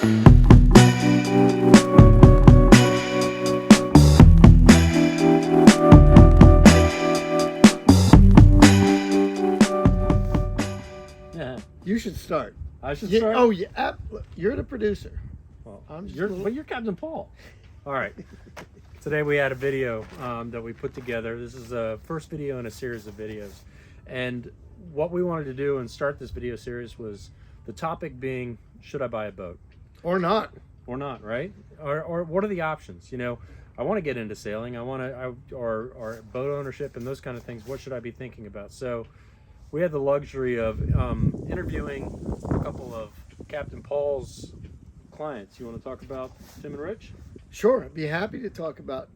Yeah, You should start. I should start. Oh, yeah. You're the producer. Well, I'm just you're Captain Paul. All right. Today we had a video that we put together. This is the first video in a series of videos, and what we wanted to do and start this video series was the topic being: should I buy a boat Or not. or not? Right? Or what are the options? You know, I want to get into sailing. Or boat ownership and those kind of things. What should I be thinking about? So we had the luxury of interviewing a couple of Captain Paul's clients. You want to talk about Tim and Rich? Sure, I'd be happy to talk about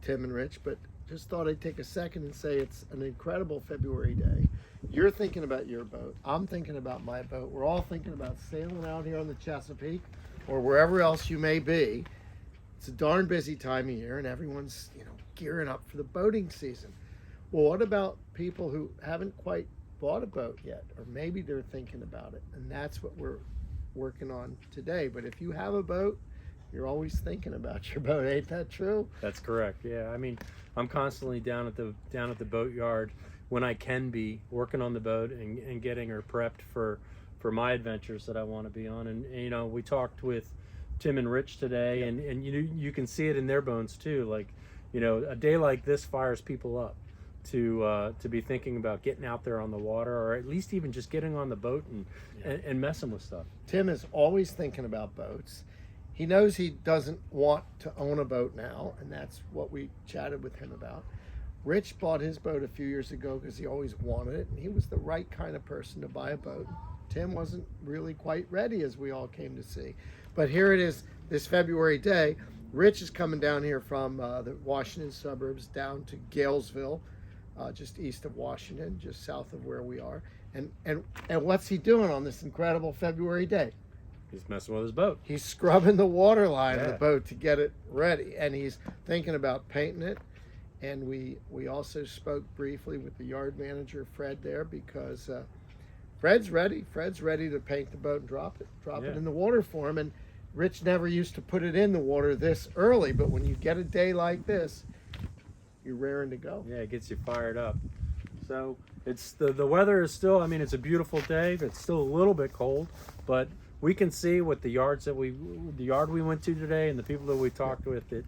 Tim and Rich, but just thought I'd take a second and say it's an incredible February day. You're thinking about your boat. I'm thinking about my boat. We're all thinking about sailing out here on the Chesapeake or wherever else you may be. It's a darn busy time of year, and everyone's gearing up for the boating season. Well, what about people who haven't quite bought a boat yet, or maybe they're thinking about it? And that's what we're working on today. But if you have a boat, you're always thinking about your boat. Ain't that true? That's correct. Yeah, I mean, I'm constantly down at the boat yard when I can be working on the boat and getting her prepped for my adventures that I want to be on. And we talked with Tim and Rich today, and you can see it in their bones too. Like, a day like this fires people up to be thinking about getting out there on the water, or at least even just getting on the boat and messing with stuff. Tim is always thinking about boats. He knows he doesn't want to own a boat now, and that's what we chatted with him about. Rich bought his boat a few years ago because he always wanted it, and he was the right kind of person to buy a boat. Tim wasn't really quite ready, as we all came to see. But here it is, this February day. Rich is coming down here from the Washington suburbs down to Galesville, just east of Washington, just south of where we are. And what's he doing on this incredible February day? He's messing with his boat. He's scrubbing the water line of the boat to get it ready, and he's thinking about painting it. And we also spoke briefly with the yard manager, Fred, there, because Fred's ready. Fred's ready to paint the boat and drop it in the water for him. And Rich never used to put it in the water this early, but when you get a day like this, you're raring to go. Yeah, it gets you fired up. So it's the weather is still, I mean, it's a beautiful day. It's still a little bit cold, but we can see with the yard we went to today and the people that we talked with that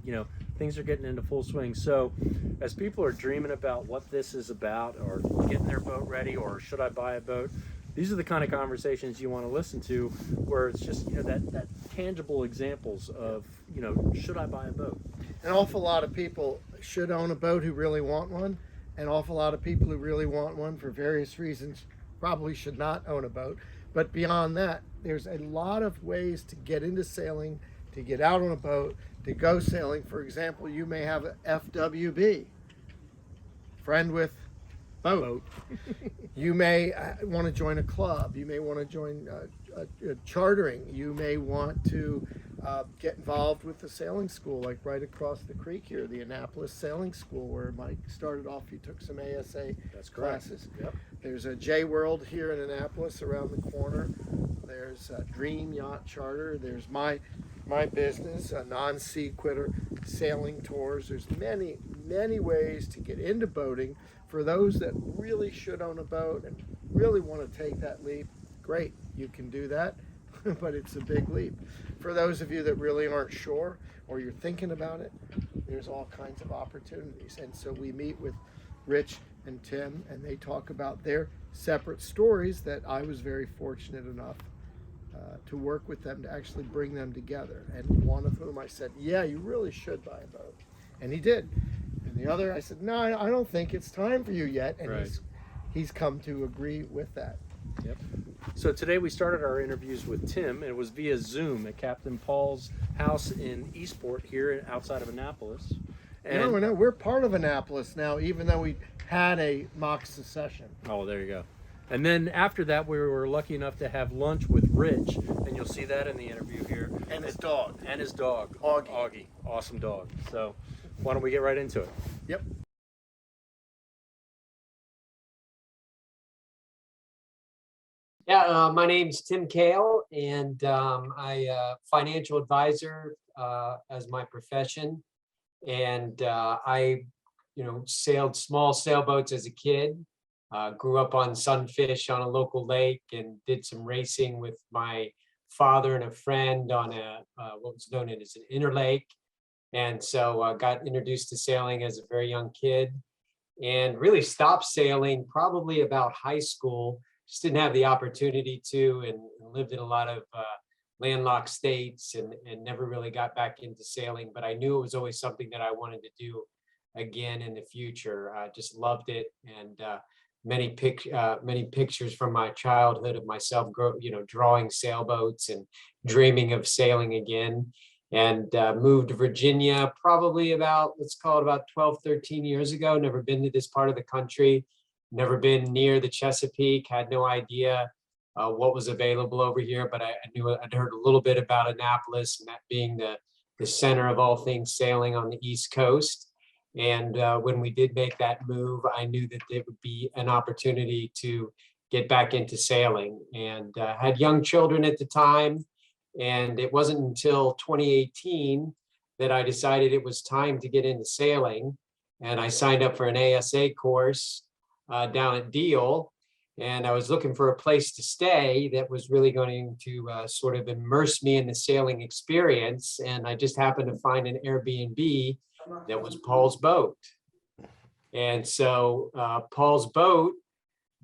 things are getting into full swing. So as people are dreaming about what this is about, or getting their boat ready, or should I buy a boat, these are the kind of conversations you want to listen to, where it's just that tangible examples of should I buy a boat. An awful lot of people should own a boat who really want one. An awful lot of people who really want one for various reasons probably should not own a boat. But beyond that, there's a lot of ways to get into sailing, to get out on a boat, to go sailing. For example, you may have a FWB, friend with boat. You may want to join a club. You may want to join chartering. You may want to get involved with the sailing school, like right across the creek here, the Annapolis Sailing School, where Mike started off. He took some ASA classes. Yep. There's a J World here in Annapolis around the corner. There's a Dream Yacht Charter. There's my business, a non-sequitter sailing tours. There's many ways to get into boating. For those that really should own a boat and really want to take that leap, great, you can do that, but it's a big leap. For those of you that really aren't sure, or you're thinking about it, there's all kinds of opportunities. And so we meet with Rich and Tim, and they talk about their separate stories that I was very fortunate enough to work with them to actually bring them together. And one of whom I said, yeah, you really should buy a boat. And he did. And the other, I said, no, I don't think it's time for you yet. And Right. he's come to agree with that. Yep. So today we started our interviews with Tim. It was via Zoom at Captain Paul's house in Eastport here outside of Annapolis. And No, we're part of Annapolis now, even though we had a mock secession. oh, there you go. And then after that, we were lucky enough to have lunch with Rich, and you'll see that in the interview here. And his dog. And his dog, Augie. Awesome dog. So why don't we get right into it? Yep. Yeah, my name's Tim Kale, and I financial advisor as my profession, and I sailed small sailboats as a kid. Grew up on sunfish on a local lake, and did some racing with my father and a friend on a what was known as an interlake, and so got introduced to sailing as a very young kid and really stopped sailing probably about high school. Just didn't have the opportunity to, and lived in a lot of landlocked states, and never really got back into sailing. But I knew it was always something that I wanted to do again in the future. I just loved it, and many pictures from my childhood of myself, drawing sailboats and dreaming of sailing again. And moved to Virginia probably about, let's call it about 12, 13 years ago. Never been to this part of the country, never been near the Chesapeake, had no idea what was available over here, but I knew I'd heard a little bit about Annapolis, and that being the center of all things sailing on the East Coast. And when we did make that move, I knew that it would be an opportunity to get back into sailing, and had young children at the time. And it wasn't until 2018 that I decided it was time to get into sailing. And I signed up for an ASA course down at Deal. And I was looking for a place to stay that was really going to sort of immerse me in the sailing experience. And I just happened to find an Airbnb that was Paul's Boat. And so Paul's Boat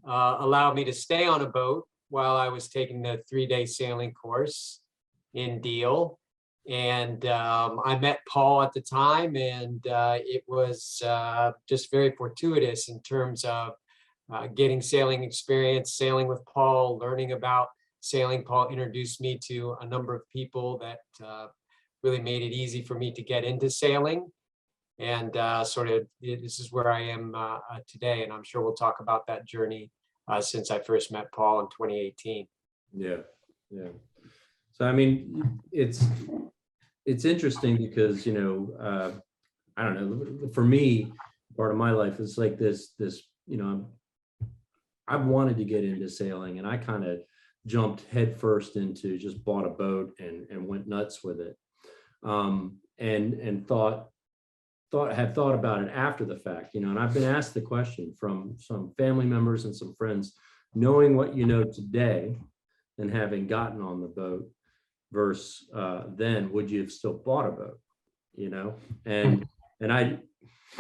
allowed me to stay on a boat while I was taking the 3-day sailing course in Deal. And I met Paul at the time, and it was just very fortuitous in terms of getting sailing experience, sailing with Paul, learning about sailing. Paul introduced me to a number of people that really made it easy for me to get into sailing. And this is where I am today. And I'm sure we'll talk about that journey since I first met Paul in 2018. Yeah. So, I mean, it's interesting because, I don't know, for me, part of my life is like this, I've wanted to get into sailing, and I kind of jumped headfirst into, just bought a boat and went nuts with it. And had thought about it after the fact, and I've been asked the question from some family members and some friends, knowing what you know today and having gotten on the boat versus then, would you have still bought a boat? And I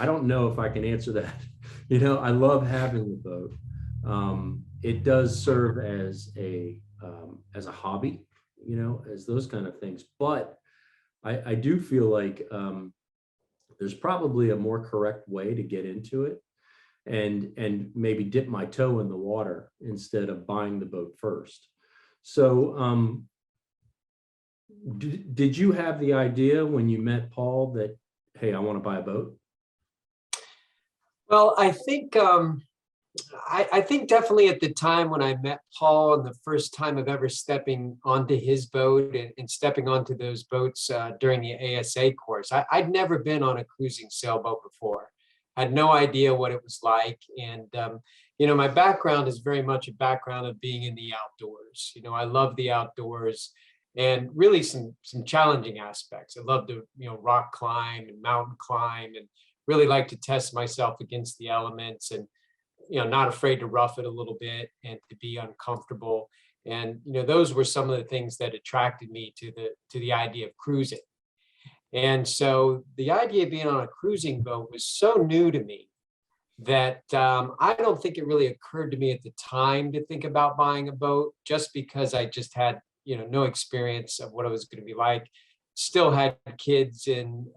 don't know if I can answer that. I love having the boat. It does serve as a hobby, as those kind of things. But I do feel like there's probably a more correct way to get into it, and maybe dip my toe in the water instead of buying the boat first. So did you have the idea when you met Paul that, hey, I want to buy a boat? Well, I think I think definitely at the time when I met Paul, and the first time of ever stepping onto his boat and stepping onto those boats during the ASA course, I'd never been on a cruising sailboat before. I had no idea what it was like. And, my background is very much a background of being in the outdoors. I love the outdoors, and really some challenging aspects. I love to, rock climb and mountain climb, and really like to test myself against the elements, and not afraid to rough it a little bit and to be uncomfortable. And those were some of the things that attracted me to the idea of cruising. And so the idea of being on a cruising boat was so new to me that I don't think it really occurred to me at the time to think about buying a boat, just because I just had no experience of what it was going to be like. Still had kids in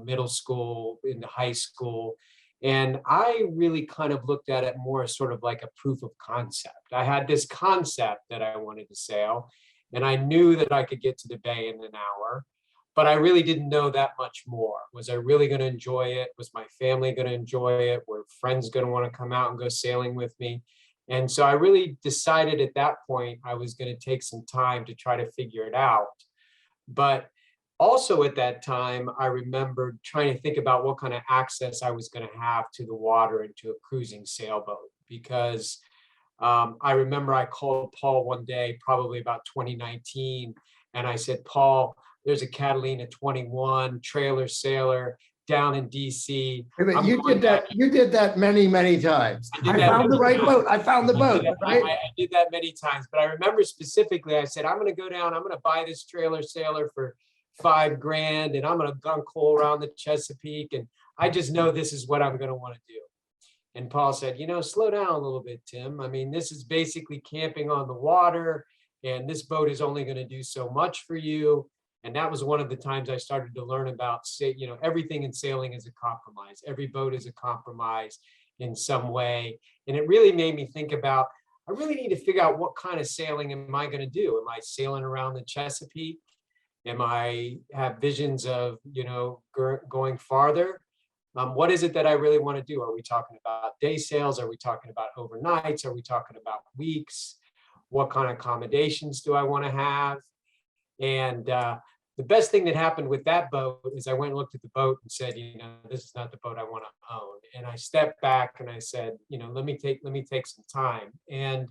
middle school, into high school. And I really kind of looked at it more as sort of like a proof of concept. I had this concept that I wanted to sail, and I knew that I could get to the bay in an hour, but I really didn't know that much more. Was I really going to enjoy it? Was my family going to enjoy it? Were friends going to want to come out and go sailing with me? And so I really decided at that point I was going to take some time to try to figure it out. But also at that time, I remembered trying to think about what kind of access I was going to have to the water and to a cruising sailboat, because I remember I called Paul one day, probably about 2019, and I said, Paul, there's a Catalina 21 trailer sailor down in DC. Wait a minute, I'm you going did that. You did that many, many times. I did I that found the many right boat. I found the I boat, did that, right? I did that many times, but I remember specifically, I said, I'm going to go down, I'm going to buy this trailer sailor for $5,000, and I'm going to gun coal around the Chesapeake. And I just know this is what I'm going to want to do. And Paul said, slow down a little bit, Tim. I mean, this is basically camping on the water, and this boat is only going to do so much for you. And that was one of the times I started to learn about, everything in sailing is a compromise. Every boat is a compromise in some way. And it really made me think about, I really need to figure out what kind of sailing am I going to do? Am I sailing around the Chesapeake? Am I have visions of, going farther? What is it that I really want to do? Are we talking about day sails? Are we talking about overnights? Are we talking about weeks? What kind of accommodations do I want to have? And the best thing that happened with that boat is I went and looked at the boat and said, this is not the boat I want to own. And I stepped back and I said, let me take some time. And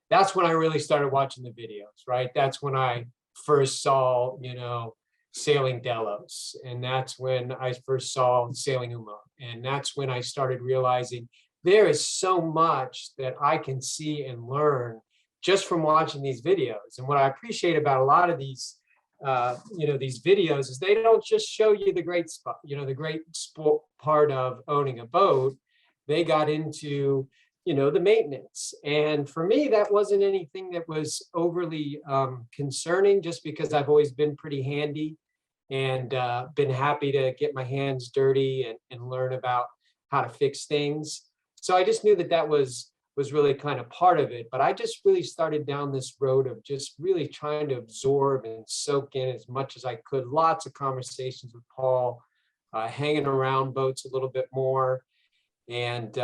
that's when I really started watching the videos, right? That's when I first saw, Sailing Delos. And that's when I first saw Sailing Umo. And that's when I started realizing there is so much that I can see and learn just from watching these videos. And what I appreciate about a lot of these these videos is they don't just show you the great spot, the great sport part of owning a boat. They got into, the maintenance. And for me, that wasn't anything that was overly concerning, just because I've always been pretty handy and been happy to get my hands dirty and learn about how to fix things. So I just knew that was really kind of part of it. But I just really started down this road of just really trying to absorb and soak in as much as I could. Lots of conversations with Paul, hanging around boats a little bit more, and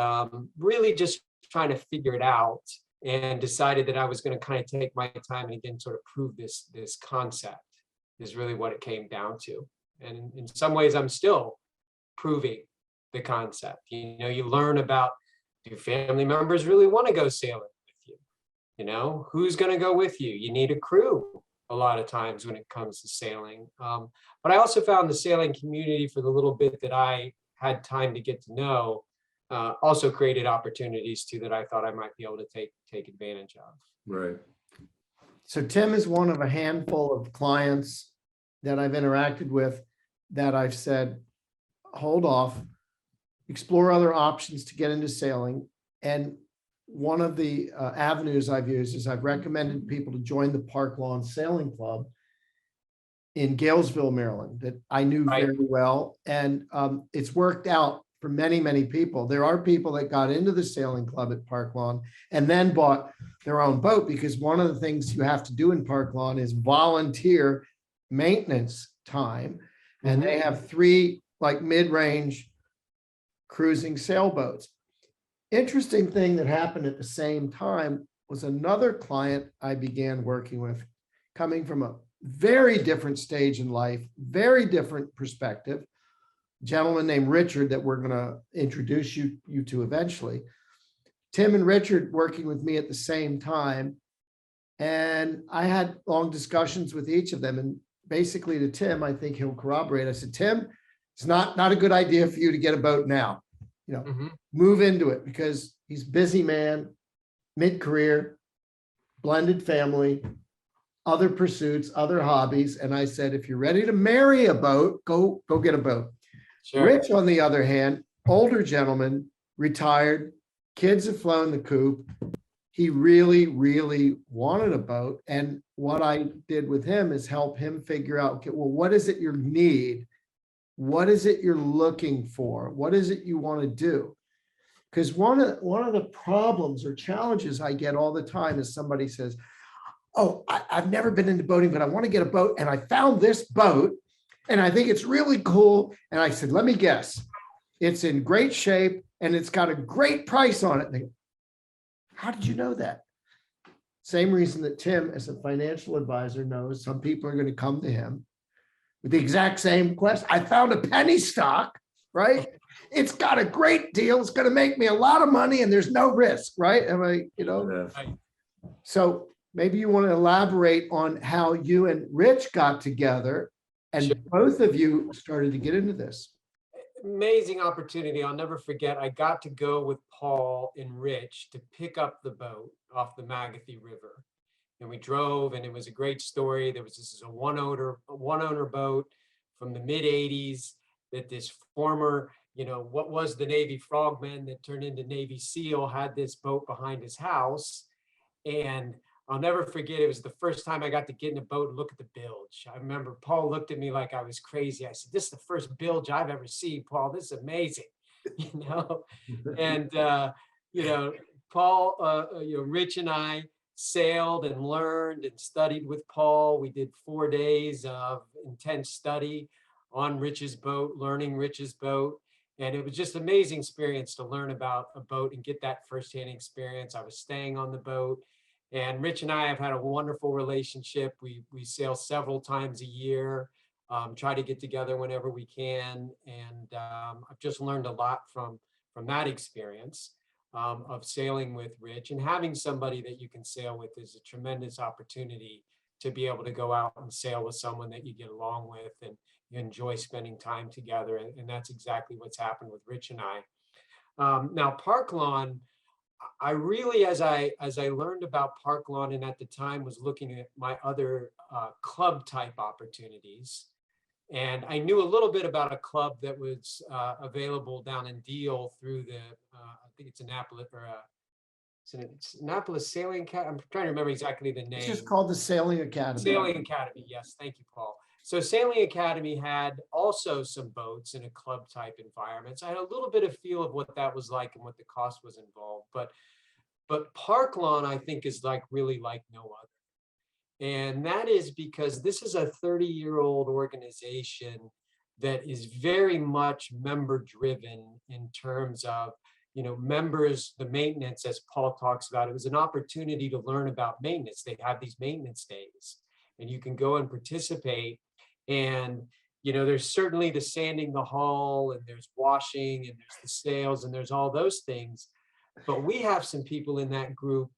really just trying to figure it out, and decided that I was going to kind of take my time and again sort of prove this concept is really what it came down to. And in some ways, I'm still proving the concept. You learn about, do family members really want to go sailing with you? Who's going to go with you? You need a crew a lot of times when it comes to sailing. But I also found the sailing community, for the little bit that I had time to get to know, also created opportunities too that I thought I might be able to take advantage of. Right. So Tim is one of a handful of clients that I've interacted with that I've said, hold off, explore other options to get into sailing. And one of the avenues I've used is I've recommended people to join the Park Lawn Sailing Club in Galesville, Maryland, that I knew very well. And it's worked out for many, many people. There are people that got into the sailing club at Park Lawn and then bought their own boat, because one of the things you have to do in Park Lawn is volunteer maintenance time. And they have 3 mid-range cruising sailboats. Interesting thing that happened at the same time was another client I began working with, coming from a very different stage in life, very different perspective. Gentleman named Richard that we're going to introduce you to eventually. Tim and Richard working with me at the same time. And I had long discussions with each of them. And basically to Tim, I think he'll corroborate. I said, Tim, it's not a good idea for you to get a boat now. Move into it, because he's a busy man, mid-career, blended family, other pursuits, other hobbies. And I said, if you're ready to marry a boat, go get a boat. Sure. Rich, on the other hand, older gentleman, retired, kids have flown the coop. He really, really wanted a boat. And what I did with him is help him figure out, okay, well, what is it you need? What is it you're looking for? What is it you want to do? Because one of the problems or challenges I get all the time is somebody says, oh, I've never been into boating, but I want to get a boat. And I found this boat and I think it's really cool. And I said, let me guess. It's in great shape and it's got a great price on it. And they go, how did you know that? Same reason that Tim, as a financial advisor, knows some people are going to come to him with the exact same question. I found a penny stock, right? it's got a great deal. It's going to make me a lot of money and there's no risk, right? Am I, Yeah. so maybe you want to elaborate on how you and Rich got together and Sure. both of you started to get into this. Amazing opportunity. I'll never forget. I got to go with Paul and Rich to pick up the boat off the Magathie River. And we drove, and it was a great story. This is a one owner boat from the mid 80s that this former, what was the Navy frogman that turned into Navy SEAL had this boat behind his house. And I'll never forget, it was the first time I got to get in a boat and look at the bilge. I remember Paul looked at me like I was crazy. I said, "This is the first bilge I've ever seen, Paul. This is amazing." And, Paul, Rich and I sailed and learned and studied with Paul. We did 4 days of intense study on Rich's boat, learning Rich's boat. And it was just an amazing experience to learn about a boat and get that firsthand experience. I was staying on the boat. And Rich and I have had a wonderful relationship. We sail several times a year, try to get together whenever we can. And I've just learned a lot from that experience of sailing with Rich. And having somebody that you can sail with is a tremendous opportunity to be able to go out and sail with someone that you get along with and you enjoy spending time together. And that's exactly what's happened with Rich and I. Now, Park Lawn, I really, as I learned about Park Lawn, and at the time was looking at my other club type opportunities, and I knew a little bit about a club that was available down in Deal through the, I think it's Annapolis, or it's Annapolis Sailing Academy. I'm trying to remember exactly the name. It's just called the Sailing Academy. Sailing Academy, yes, thank you, Paul. So Sailing Academy had also some boats in a club type environment. So I had a little bit of feel of what that was like and what the cost was involved. But Park Lawn, I think, is really like no other. And that is because this is a 30-year-old organization that is very much member driven in terms of, members, the maintenance, as Paul talks about. It was an opportunity to learn about maintenance. They have these maintenance days and you can go and participate. And, there's certainly the sanding the hull, and there's washing, and there's the sails, and there's all those things. But we have some people in that group.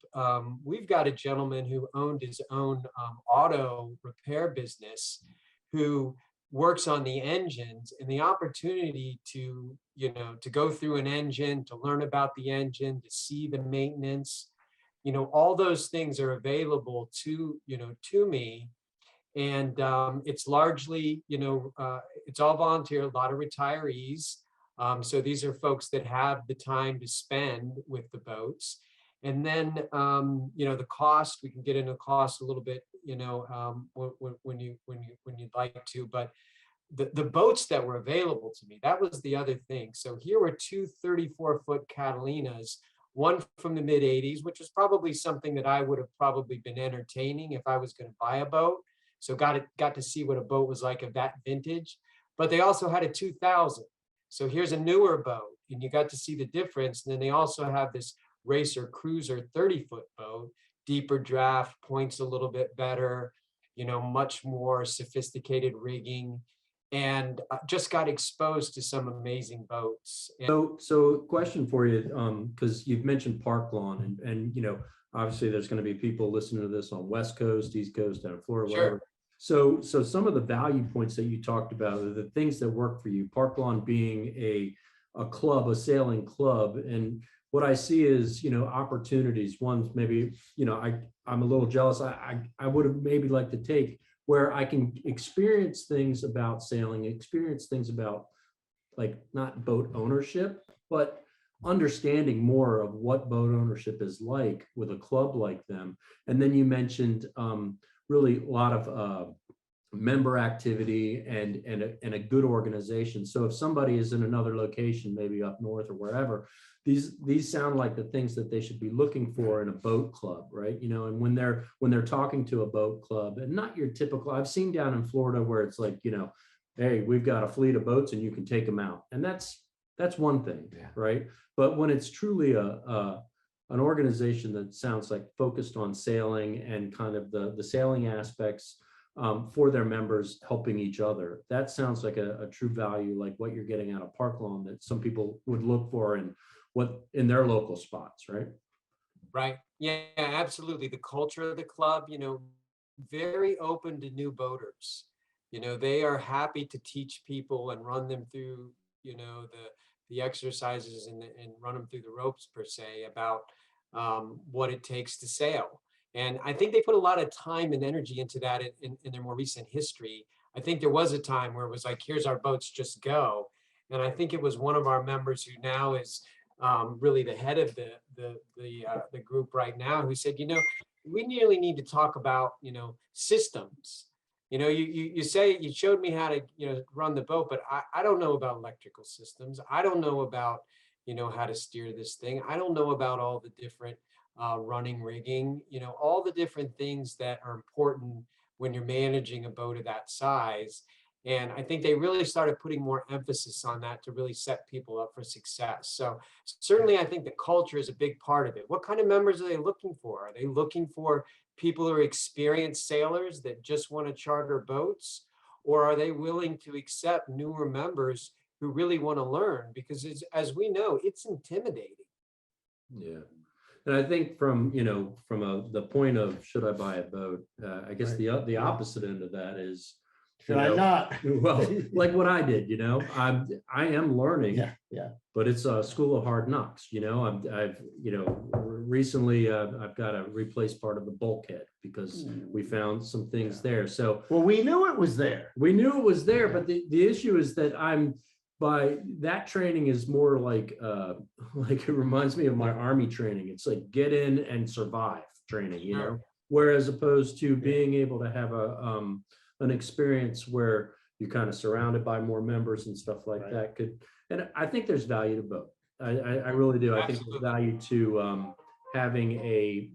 We've got a gentleman who owned his own auto repair business who works on the engines, and the opportunity to, to go through an engine, to learn about the engine, to see the maintenance, all those things are available to me. And it's largely, it's all volunteer, a lot of retirees. So these are folks that have the time to spend with the boats. And then, the cost, we can get into cost a little bit, when you'd like to, but the boats that were available to me, that was the other thing. So here were two 34-foot Catalinas, one from the mid 80s, which was probably something that I would have probably been entertaining if I was going to buy a boat. So got to see what a boat was like of that vintage. But they also had a 2000. So here's a newer boat, and you got to see the difference. And then they also have this Racer Cruiser 30-foot boat, deeper draft, points a little bit better, much more sophisticated rigging, and just got exposed to some amazing boats. So question for you, because you've mentioned Park Lawn, and obviously there's going to be people listening to this on West Coast, East Coast, down in Florida, Sure. whatever. So some of the value points that you talked about are the things that work for you. Park Lawn being a club, a sailing club, and what I see is opportunities. One's maybe I'm a little jealous. I would have maybe liked to take where I can experience things about sailing, experience things about like not boat ownership, but understanding more of what boat ownership is like with a club like them. And then you mentioned really a lot of member activity and a good organization. So if somebody is in another location, maybe up north or wherever, these sound like the things that they should be looking for in a boat club, right? And when they're talking to a boat club, and not your typical, I've seen down in Florida where it's like, hey, we've got a fleet of boats and you can take them out. And that's one thing, yeah. Right? But when it's truly an organization that sounds like focused on sailing and kind of the sailing aspects for their members, helping each other. That sounds like a true value, like what you're getting out of Park Lawn that some people would look for in their local spots, right? Right. Yeah, absolutely. The culture of the club, very open to new boaters. They are happy to teach people and run them through, the exercises and run them through the ropes per se about what it takes to sail. And I think they put a lot of time and energy into that in their more recent history. I think there was a time where it was like, here's our boats, just go. And I think it was one of our members who now is really the head of the group right now, who said, we nearly need to talk about, systems. You say you showed me how to, run the boat, but I don't know about electrical systems. I don't know about, how to steer this thing. I don't know about all the different running rigging, all the different things that are important when you're managing a boat of that size. And I think they really started putting more emphasis on that to really set people up for success. So certainly I think the culture is a big part of it. What kind of members are they looking for? Are they looking for people who are experienced sailors that just want to charter boats? Or are they willing to accept newer members who really want to learn? Because as we know, it's intimidating. Yeah. And I think from the point of should I buy a boat, I guess the opposite end of that is, Should I not? Well, like what I did, I am learning, Yeah. but it's a school of hard knocks. I've recently I've got to replace part of the bulkhead because we found some things there. So Well, we knew it was there. we knew it was there, but the issue is that by that training is more like it reminds me of my Army training. It's like get in and survive training, whereas opposed to being able to have an experience where you're kind of surrounded by more members and stuff like that and I think there's value to both. I really do. I think there's value to having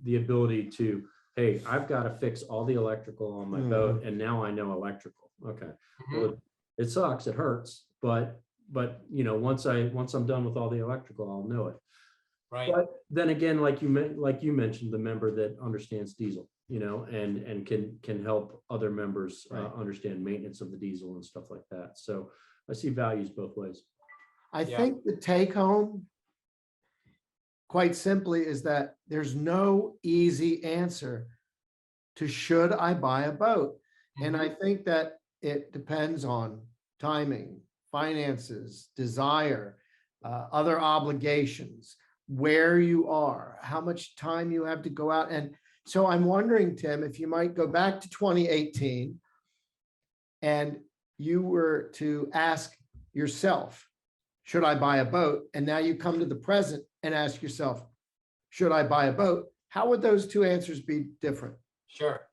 the ability to, hey, I've got to fix all the electrical on my boat and now I know electrical. Okay. Well, it sucks, it hurts, but once I'm done with all the electrical, I'll know it. Right. But then again, like you mentioned, the member that understands diesel, and can help other members understand maintenance of the diesel and stuff like that. So I see values both ways. I think the take home, quite simply, is that there's no easy answer to should I buy a boat? And I think that it depends on timing, finances, desire, other obligations, where you are, how much time you have to go out. And so I'm wondering, Tim, if you might go back to 2018 and you were to ask yourself, should I buy a boat? And now you come to the present and ask yourself, should I buy a boat? How would those two answers be different? Sure.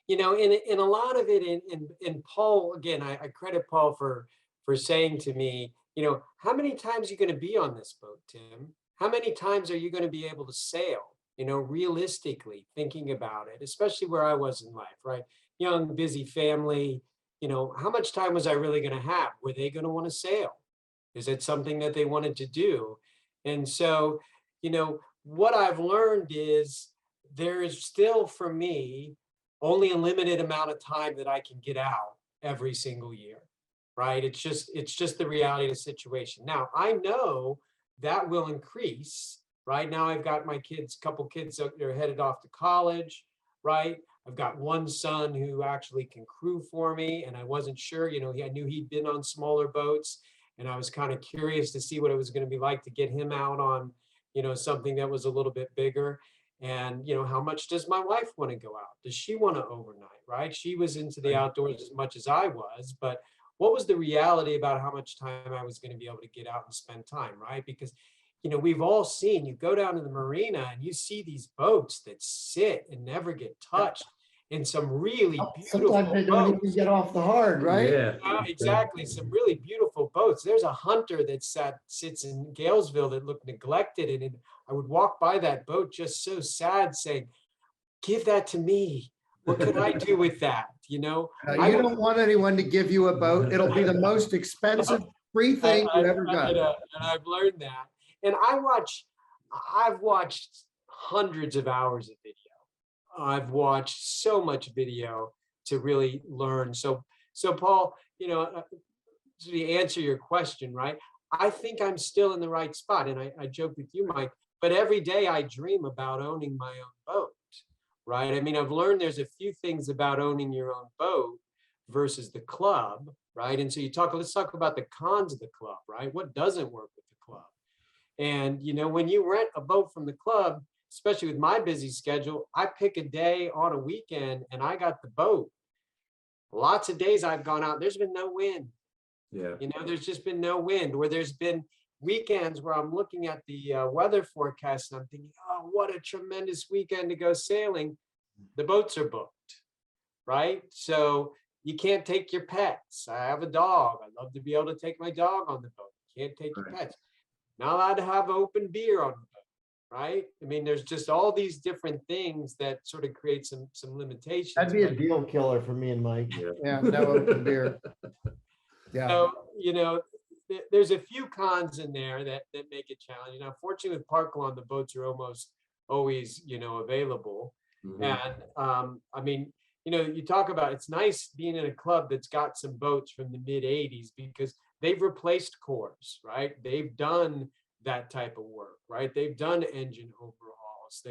In a lot of it, and Paul, again, I credit Paul for saying to me, how many times are you going to be on this boat, Tim? How many times are you going to be able to sail? Realistically thinking about it, especially where I was in life, right? Young, busy family, how much time was I really going to have? Were they going to want to sail? Is it something that they wanted to do? And so, what I've learned is there is still, for me, only a limited amount of time that I can get out every single year, right? It's just the reality of the situation. Now, I know that will increase. Right now, I've got my couple kids that are headed off to college, right? I've got one son who actually can crew for me, and I wasn't sure, I knew he'd been on smaller boats, and I was kind of curious to see what it was going to be like to get him out on, something that was a little bit bigger. And, how much does my wife want to go out? Does she want to overnight, right? She was into the outdoors as much as I was, but what was the reality about how much time I was going to be able to get out and spend time, right? Because we've all seen, you go down to the marina and you see these boats that sit and never get touched in some really beautiful Sometimes they don't even get off the hard, right? Yeah. Exactly. Some really beautiful boats. There's a Hunter that sits in Galesville that looked neglected. And I would walk by that boat just so sad saying, give that to me. What could I do with that? You don't want anyone to give you a boat. It'll be the most expensive free thing you ever got. And I've learned that. And I've watched hundreds of hours of video. I've watched so much video to really learn. So Paul, to answer your question, right? I think I'm still in the right spot. And I joke with you, Mike, but every day I dream about owning my own boat, right? I mean, I've learned there's a few things about owning your own boat versus the club, right? And so let's talk about the cons of the club, right? What doesn't work with the club? And, when you rent a boat from the club, especially with my busy schedule, I pick a day on a weekend and I got the boat. Lots of days I've gone out, there's been no wind. Yeah. There's just been no wind, or there's been weekends where I'm looking at the weather forecast and I'm thinking, oh, what a tremendous weekend to go sailing. The boats are booked, right? So you can't take your pets. I have a dog. I'd love to be able to take my dog on the boat. Can't take your pets. Not allowed to have open beer on the boat, right? I mean, there's just all these different things that sort of create some limitations. That'd be a deal killer for me and Mike. Yeah, no open beer. Yeah. So, there's a few cons in there that make it challenging. Now, fortunately with Park Lawn, the boats are almost always, available. Mhm. And I mean, you talk about, it's nice being in a club that's got some boats from the mid 80s because they've replaced cores, right? They've done that type of work, right? They've done engine overhauls.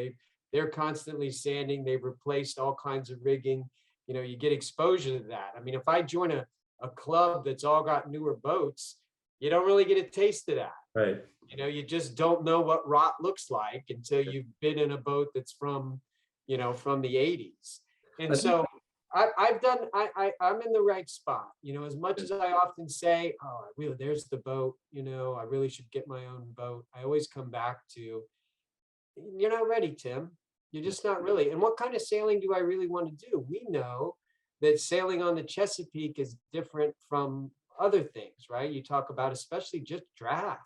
They're constantly sanding. They've replaced all kinds of rigging. You get exposure to that. I mean, if I join a club that's all got newer boats, you don't really get a taste of that. Right. You just don't know what rot looks like until you've been in a boat that's from the 80s. And so I'm in the right spot. As much as I often say, oh, there's the boat, I really should get my own boat. I always come back to, you're not ready, Tim. You're just not really. And what kind of sailing do I really want to do? We know that sailing on the Chesapeake is different from other things, right? You talk about especially just draft.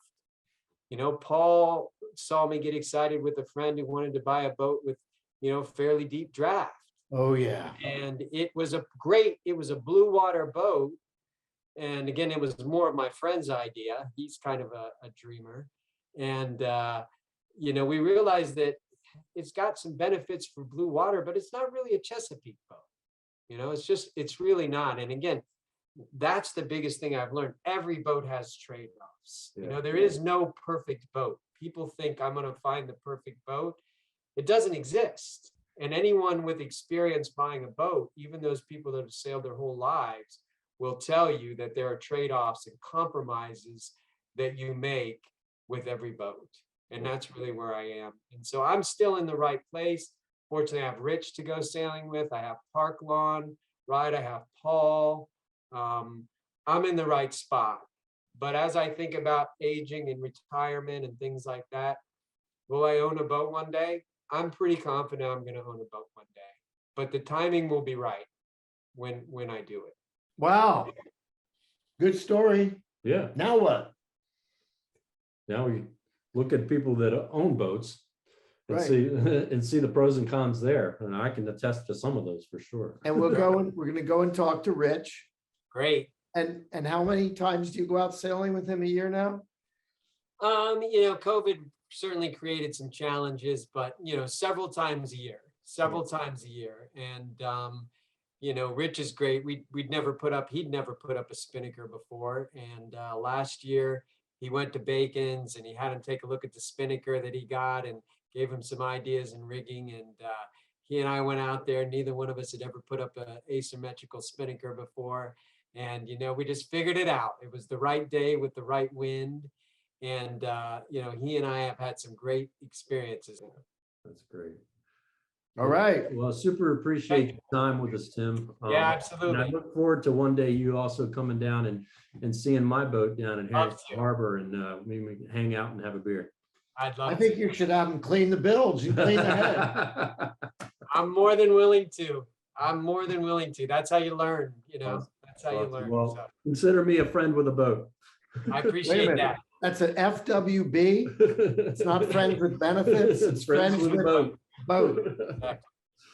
Paul saw me get excited with a friend who wanted to buy a boat with, fairly deep draft. Oh, yeah. And it was a blue water boat. And again, it was more of my friend's idea. He's kind of a dreamer. And, we realized that it's got some benefits for blue water, but it's not really a Chesapeake boat. It's really not. And again, that's the biggest thing I've learned. Every boat has trade-offs. Yeah. There is no perfect boat. People think I'm going to find the perfect boat. It doesn't exist. And anyone with experience buying a boat, even those people that have sailed their whole lives, will tell you that there are trade-offs and compromises that you make with every boat. And that's really where I am. And so I'm still in the right place. Fortunately, I have Rich to go sailing with. I have Park Lawn, right? I have Paul. I'm in the right spot. But as I think about aging and retirement and things like that, will I own a boat one day? I'm pretty confident I'm going to own a boat one day. But the timing will be right when I do it. Wow. Good story. Yeah. Now what? Now we look at people that own boats and Right. see the pros and cons there. And I can attest to some of those for sure. And we're going to go and talk to Rich. Great. And how many times do you go out sailing with him a year now? COVID certainly created some challenges, but several times a year. And Rich is great. He'd never put up a spinnaker before. And last year he went to Bacon's and he had him take a look at the spinnaker that he got and gave him some ideas and rigging. And he and I went out there. Neither one of us had ever put up an asymmetrical spinnaker before. And, we just figured it out. It was the right day with the right wind. And, he and I have had some great experiences. That's great. All right. Well, super appreciate your time with us, Tim. Yeah, And absolutely. I look forward to one day you also coming down and seeing my boat down in Love Harrison to. Harbor and maybe we can hang out and have a beer. I'd love I think to. you should have him clean the bilge. You clean the head. I'm more than willing to. That's how you learn, Awesome. That's how you Awesome. learn. Well, So consider me a friend with a boat. I Wait a appreciate minute. that. That's an FWB. It's not friends with benefits. It's friends with a boat. boat.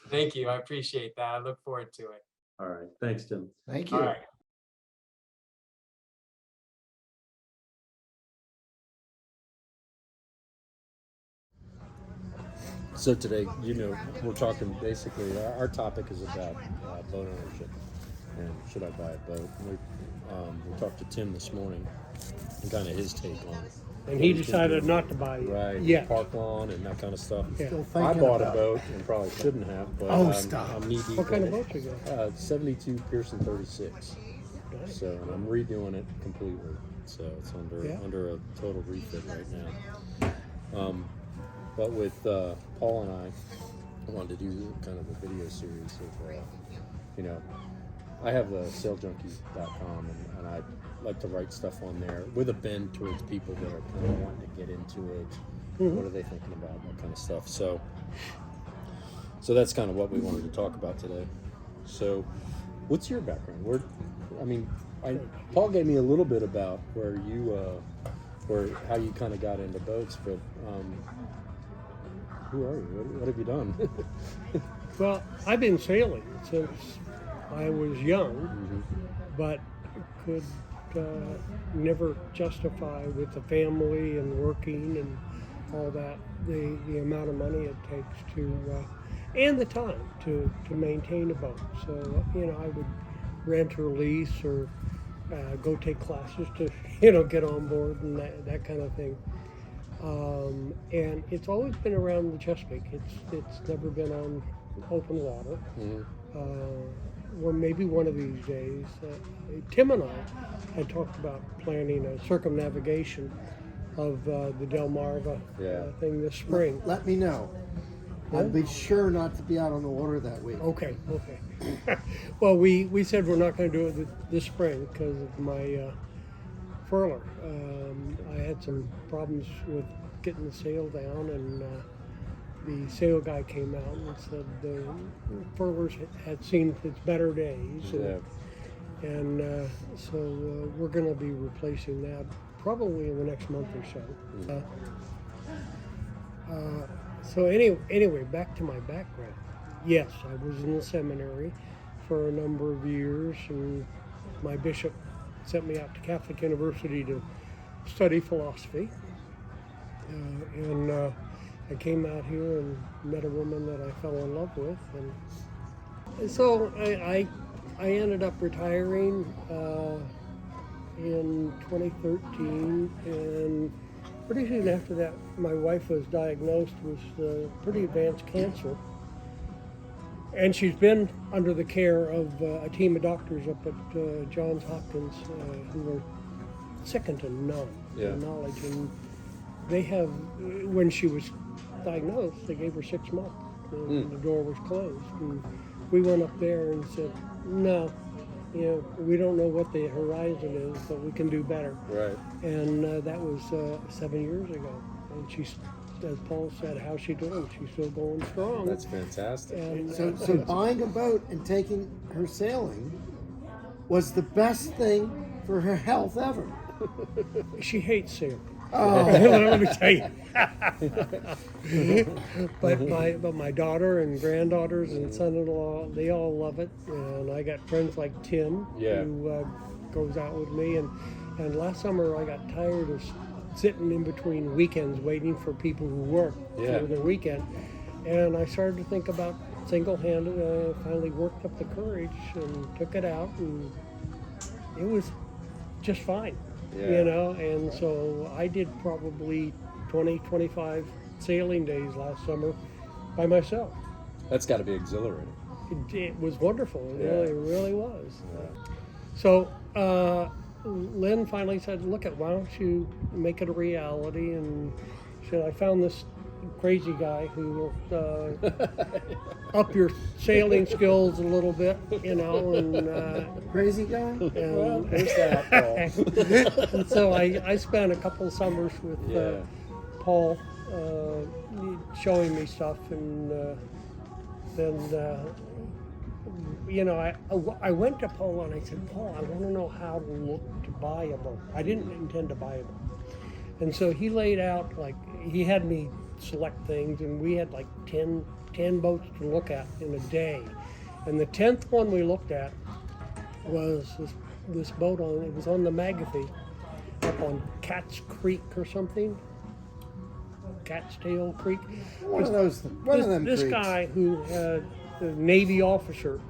Thank you. I appreciate that. I look forward to it. All right. Thanks, Tim. Thank All you. right. So today, we're talking basically, our topic is about boat ownership and should I buy a boat. We talked to Tim this morning and kind of his take on it. And he decided not to buy it. Right, yet. park lawn and that kind of stuff. Yeah. Still I thinking bought a about it. boat and probably shouldn't have, but Oh, stop. I'm knee deep What kind in of it. boat you got? 72 Pearson 36. So and I'm redoing it completely. So it's under a total refit right now. But with Paul and I wanted to do kind of a video series of, I have the sailjunkie.com and I like to write stuff on there with a bend towards people that are kind of wanting to get into it. What are they thinking about? That kind of stuff. So that's kind of what we wanted to talk about today. So what's your background? Paul gave me a little bit about where you, how you kind of got into boats, but who are you? What have you done? Well, I've been sailing since I was young, but could never justify with the family and working and all that the amount of money it takes to and the time to maintain a boat. So I would rent or lease or go take classes to get on board and that kind of thing. And it's always been around the Chesapeake. It's never been on open water. Well, maybe one of these days. Tim and I had talked about planning a circumnavigation of the Delmarva thing this spring. Let me know. I'd be sure not to be out on the water that week. Okay. Well, we said we're not going to do it this spring because of my furler. I had some problems with getting the sail down, and the sail guy came out and said the furlers had seen its better days. And so we're going to be replacing that probably in the next month or so. So anyway, back to my background. Yes, I was in the seminary for a number of years, and my bishop sent me out to Catholic University to study philosophy. And I came out here and met a woman that I fell in love with, and so I ended up retiring in 2013, and pretty soon after that, my wife was diagnosed with pretty advanced cancer. And she's been under the care of a team of doctors up at Johns Hopkins who are second to none in knowledge. And they have, when she was diagnosed, they gave her 6 months. And the door was closed. And we went up there and said, no, we don't know what the horizon is, but we can do better. Right. And that was 7 years ago. And she's, as Paul said, how's she doing? She's still going strong. That's fantastic. And So buying a boat and taking her sailing was the best thing for her health ever. she hates sailing. Oh, Let me tell you. but my daughter and granddaughters and son-in-law, they all love it. And I got friends like Tim who goes out with me. And last summer I got tired of sitting in between weekends waiting for people who work for their weekend. And I started to think about single-handed. I finally worked up the courage and took it out, and it was just fine. And so I did probably 20-25 sailing days last summer by myself. That's got to be exhilarating. It was wonderful. It really was. So Lynn finally said, look, why don't you make it a reality? And she said, I found this crazy guy who will up your sailing skills a little bit, and crazy guy? and, There's that, Paul. and so I spent a couple of summers with Paul showing me stuff, and then I went to Paul and I said, Paul, I want to know how to look to buy a boat. I didn't intend to buy a boat. And so he laid out, he had me select things, and we had 10 boats to look at in a day. And the 10th one we looked at was this boat it was on the Magothy up on Cat's Creek or something. Cat's Tail Creek. One of them This creeks. guy who had a Navy officer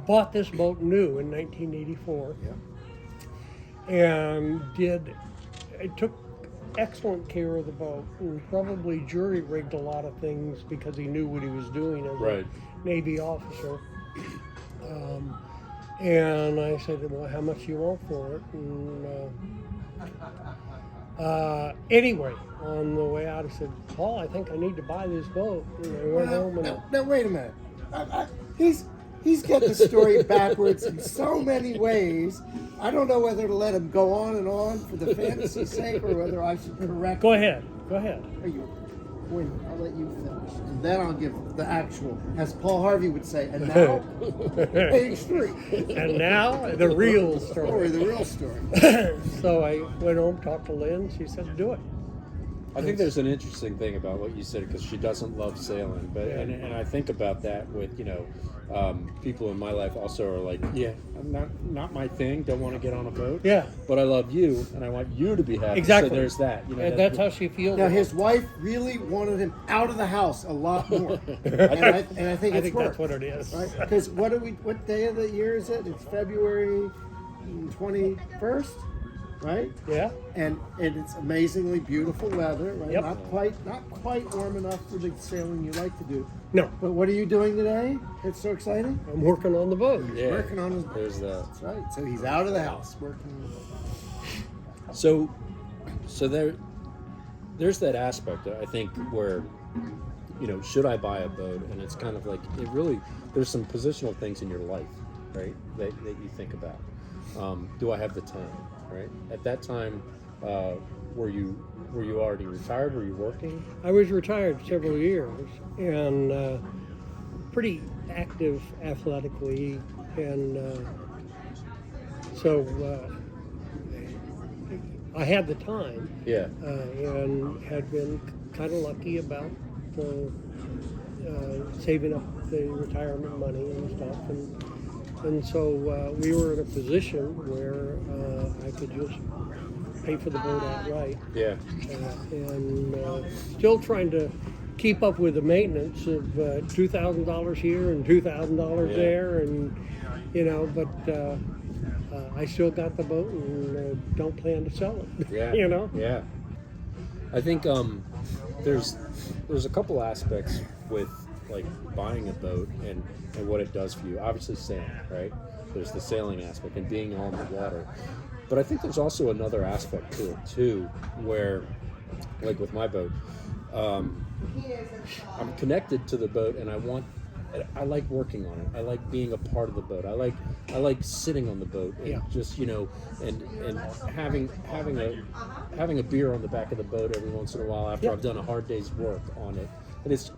bought this boat new in 1984 and took excellent care of the boat and probably jury rigged a lot of things because he knew what he was doing as Right. a Navy officer. And I said, well, how much do you want for it? And anyway, on the way out, I said, Paul, I think I need to buy this boat. And I went home and Now, wait a minute. He's got the story backwards in so many ways. I don't know whether to let him go on and on for the fantasy's sake or whether I should correct go him. ahead. Are you? Wait, I'll let you finish, and then I'll give the actual, as Paul Harvey would say. And now, page 3. And now the real Story, story. the real story. So I went home, talked to Lynn. She said, do it. I think there's an interesting thing about what you said because she doesn't love sailing, but Yeah. and I think about that with people in my life also are like, yeah, I'm not my thing. Don't want to get on a boat. Yeah, But I love you, and I want you to be happy. Exactly. So there's that. and that's how she feels. Now his wife really wanted him out of the house a lot more, and I think I it's think worked. that's what it is. Right? Because what day of the year is it? It's February 21st, right? Yeah. And it's amazingly beautiful weather, right? Yep. Not quite warm enough for the sailing you like to do. No, But what are you doing today? It's so exciting. I'm working on the boat. Yeah, Working on his. there's that. That's right. So he's out of the house working on the boat. So there's that aspect I think where should I buy a boat, and it's kind of like it really there's some positional things in your life, right, that you think about. Do I have the time, right? At that time, were you already retired? Were you working? I was retired several years and pretty active athletically, and so I had the time Yeah. and had been kind of lucky about saving up the retirement money and stuff, and so we were in a position where I could just pay for the boat outright. Yeah. And still trying to keep up with the maintenance of $2,000 here and $2,000 Yeah. there, and but I still got the boat and don't plan to sell it. Yeah. Yeah. I think there's a couple aspects with like buying a boat and what it does for you. Obviously sailing, right? There's the sailing aspect and being on the water. But I think there's also another aspect to it too, where like with my boat, I'm connected to the boat and I like working on it. I like being a part of the boat. I like sitting on the boat and Yeah. just and having a beer on the back of the boat every once in a while after Yeah. I've done a hard day's work on it. And it's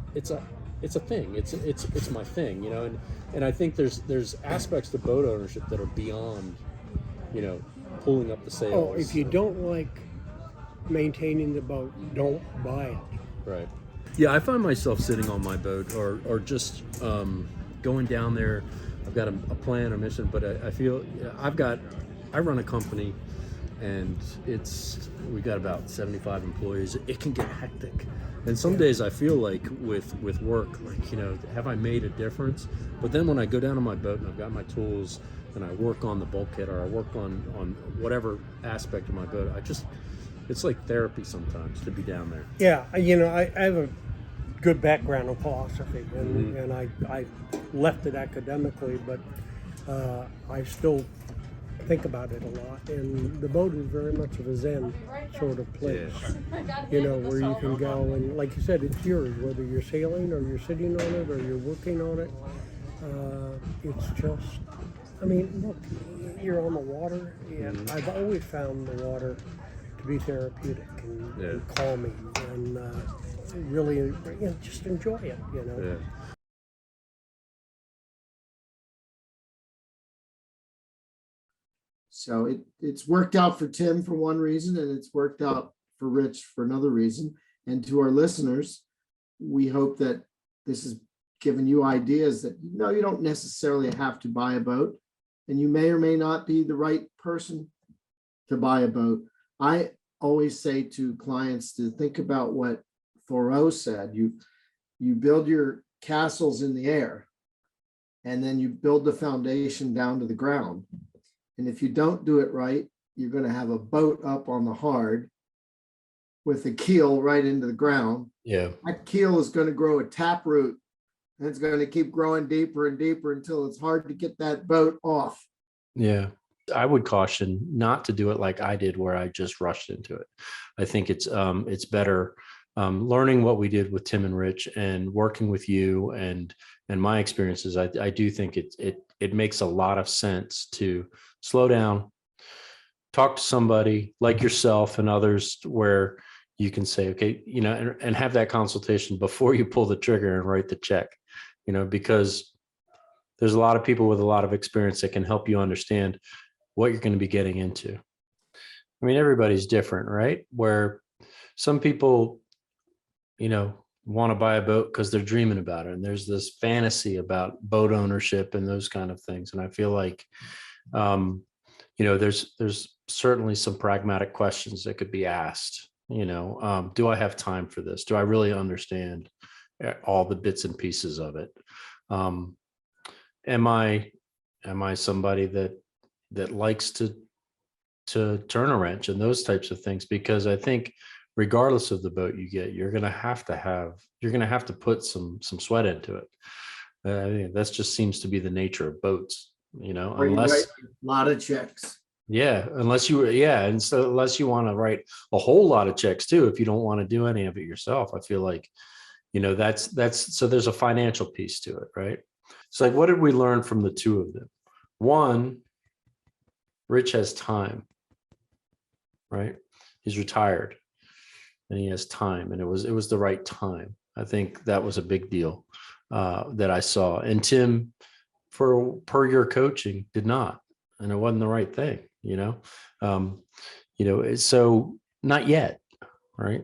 a thing. It's my thing, and I think there's aspects to boat ownership that are beyond, pulling up the sails. Oh, if you don't like maintaining the boat, don't buy it. Right. Yeah, I find myself sitting on my boat or just going down there. I've got a plan, a mission, but I feel I run a company, and we got about 75 employees. It can get hectic. And some days I feel like with work, like, have I made a difference? But then when I go down on my boat and I've got my tools and I work on the bulkhead or I work on whatever aspect of my boat, it's like therapy sometimes to be down there. Yeah, I have a good background in philosophy, and I left it academically, but I still think about it a lot. And the boat is very much of a Zen sort of place, where you can go and, like you said, it's yours, whether you're sailing or you're sitting on it or you're working on it. It's just, look, you're on the water, and I've always found the water to be therapeutic and calming, and really, just enjoy it, Yeah. So it's worked out for Tim for one reason, and it's worked out for Rich for another reason. And to our listeners, we hope that this has given you ideas that you don't necessarily have to buy a boat, and you may or may not be the right person to buy a boat. I always say to clients to think about what Thoreau said. You build your castles in the air, and then you build the foundation down to the ground. And if you don't do it right, you're going to have a boat up on the hard with a keel right into the ground. Yeah. That keel is going to grow a taproot, and it's going to keep growing deeper and deeper until it's hard to get that boat off. Yeah. I would caution not to do it like I did, where I just rushed into it. I think it's better learning what we did with Tim and Rich and working with you and my experiences. I do think it makes a lot of sense to slow down, talk to somebody like yourself and others where you can say, okay, and have that consultation before you pull the trigger and write the check, because there's a lot of people with a lot of experience that can help you understand what you're going to be getting into. I mean, everybody's different, right? Where some people, want to buy a boat because they're dreaming about it. And there's this fantasy about boat ownership and those kind of things. And I feel like, there's certainly some pragmatic questions that could be asked. Do I have time for this? Do I really understand all the bits and pieces of it? Am I somebody that likes to turn a wrench and those types of things? Because I think regardless of the boat you get, you're going to have to put some sweat into it. I think that just seems to be the nature of boats, unless a lot of checks. unless you want to write a whole lot of checks too, if you don't want to do any of it yourself. I feel like, that's so there's a financial piece to it, right? It's like, what did we learn from the two of them? One, Rich has time, right? He's retired and he has time, and it was the right time. I think that was a big deal that I saw. And Tim, per your coaching, did not, and it wasn't the right thing, so not yet, right?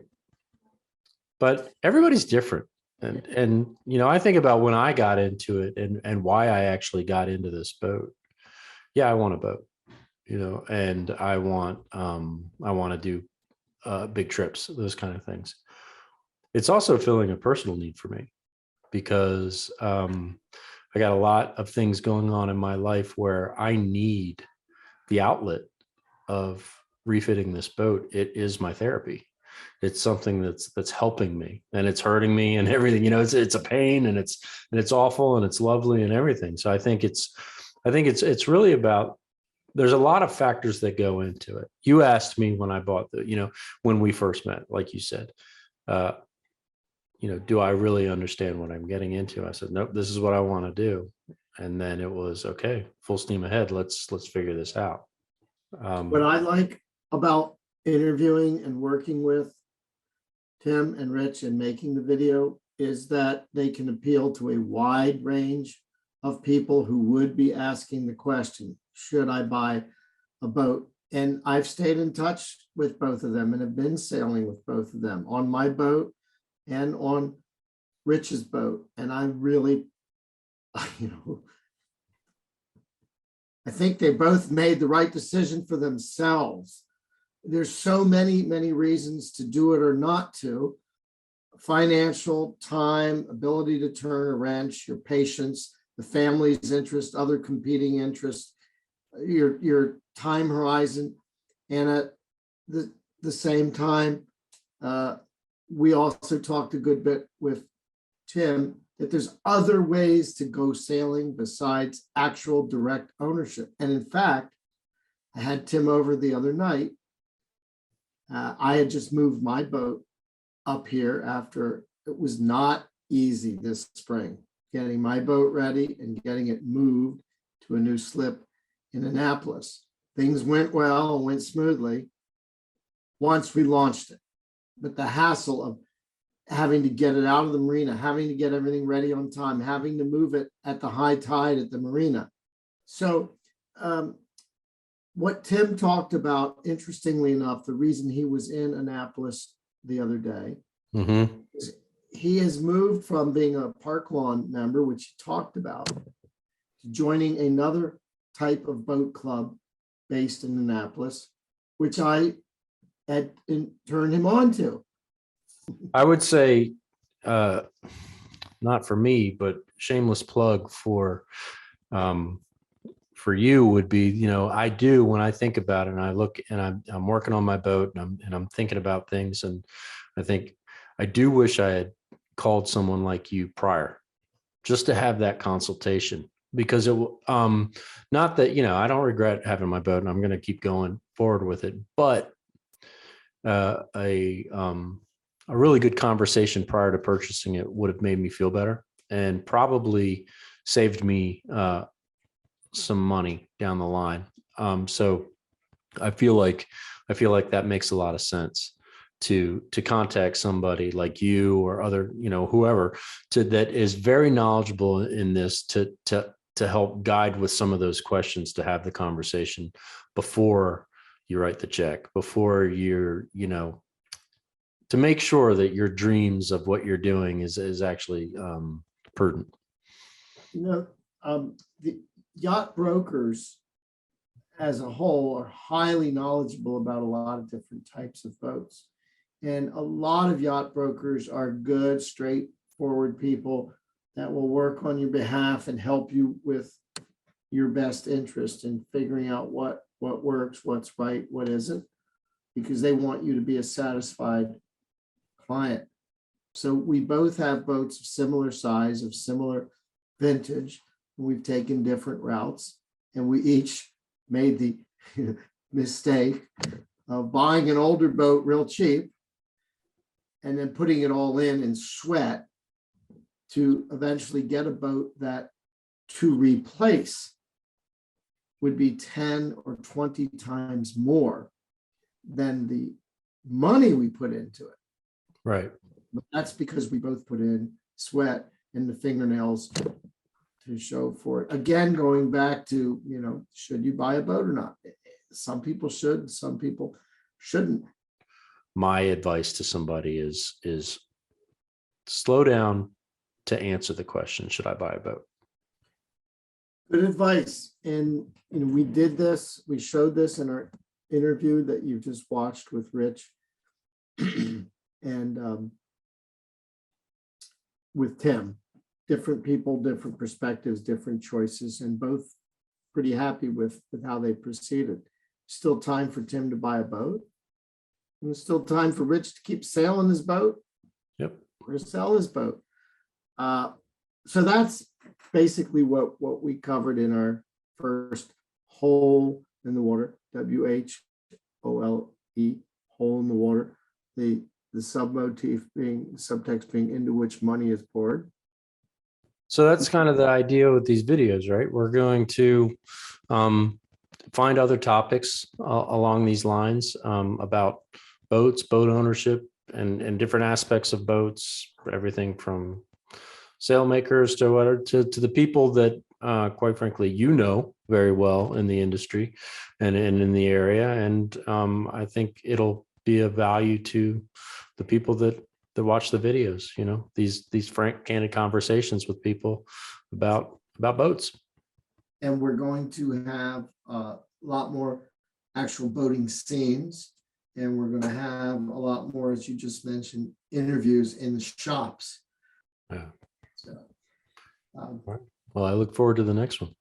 But everybody's different. And I think about when I got into it and why I actually got into this boat. Yeah, I want a boat, and I want to do big trips, those kind of things. It's also filling a personal need for me because I got a lot of things going on in my life where I need the outlet of refitting this boat. It is my therapy. It's something that's helping me, and it's hurting me and everything. It's a pain, and it's awful, and it's lovely and everything. So I think it's really about, there's a lot of factors that go into it. You asked me when I bought when we first met, like you said, do I really understand what I'm getting into? I said, nope, this is what I want to do. And then it was, okay, full steam ahead. Let's figure this out. What I like about interviewing and working with Tim and Rich and making the video is that they can appeal to a wide range of people who would be asking the question, should I buy a boat? And I've stayed in touch with both of them and have been sailing with both of them on my boat and on Rich's boat. And I really, I think they both made the right decision for themselves. There's so many reasons to do it or not to. Financial, time, ability to turn a wrench, your patience, the family's interest, other competing interests, your time horizon. And at the same time, we also talked a good bit with Tim that there's other ways to go sailing besides actual direct ownership. And in fact, I had Tim over the other night. I had just moved my boat up here after it was not easy this spring, getting my boat ready and getting it moved to a new slip in Annapolis. Things went well and went smoothly once we launched it. But the hassle of having to get it out of the marina, having to get everything ready on time, having to move it at the high tide at the marina. So what Tim talked about, interestingly enough, the reason he was in Annapolis the other day, is he has moved from being a Park Lawn member, which he talked about, to joining another type of boat club based in Annapolis, which I and turned him on to? I would say, not for me, but shameless plug um, for you would be, I do when I think about it and I look and I'm working on my boat and I'm thinking about things. And I think I do wish I had called someone like you prior just to have that consultation because not that, I don't regret having my boat and I'm going to keep going forward with it, but a really good conversation prior to purchasing it would have made me feel better and probably saved me some money down the line. So I feel like that makes a lot of sense to contact somebody like you or other, whoever that is very knowledgeable in this to help guide with some of those questions, to have the conversation before you write the check, before you're, to make sure that your dreams of what you're doing is actually prudent. The yacht brokers as a whole are highly knowledgeable about a lot of different types of boats. And a lot of yacht brokers are good, straightforward people that will work on your behalf and help you with your best interest in figuring out what works, what's right, what isn't, because they want you to be a satisfied client. So we both have boats of similar size, of similar vintage. We've taken different routes, and we each made the mistake of buying an older boat real cheap and then putting it all in sweat to eventually get a boat that to replace would be 10 or 20 times more than the money we put into it. Right. But that's because we both put in sweat and the fingernails to show for it. Again, going back to, should you buy a boat or not? Some people should, some people shouldn't. My advice to somebody is slow down to answer the question, should I buy a boat? Good advice. And we did this, we showed this in our interview that you just watched with Rich and with Tim. Different people, different perspectives, different choices, and both pretty happy with how they proceeded. Still time for Tim to buy a boat. And there's still time for Rich to keep sailing his boat. Yep. Or to sell his boat. So that's basically what we covered in our first hole in the water, WHOLE, hole in the water. The subtext being into which money is poured. So that's kind of the idea with these videos, right? We're going to find other topics along these lines about boats, boat ownership, and different aspects of boats, everything from sailmakers to the people that, quite frankly, very well in the industry and in the area. And I think it'll be of value to the people that watch the videos, these frank, candid conversations with people about boats. And we're going to have a lot more actual boating scenes. And we're going to have a lot more, as you just mentioned, interviews in the shops. Yeah. So, well, I look forward to the next one.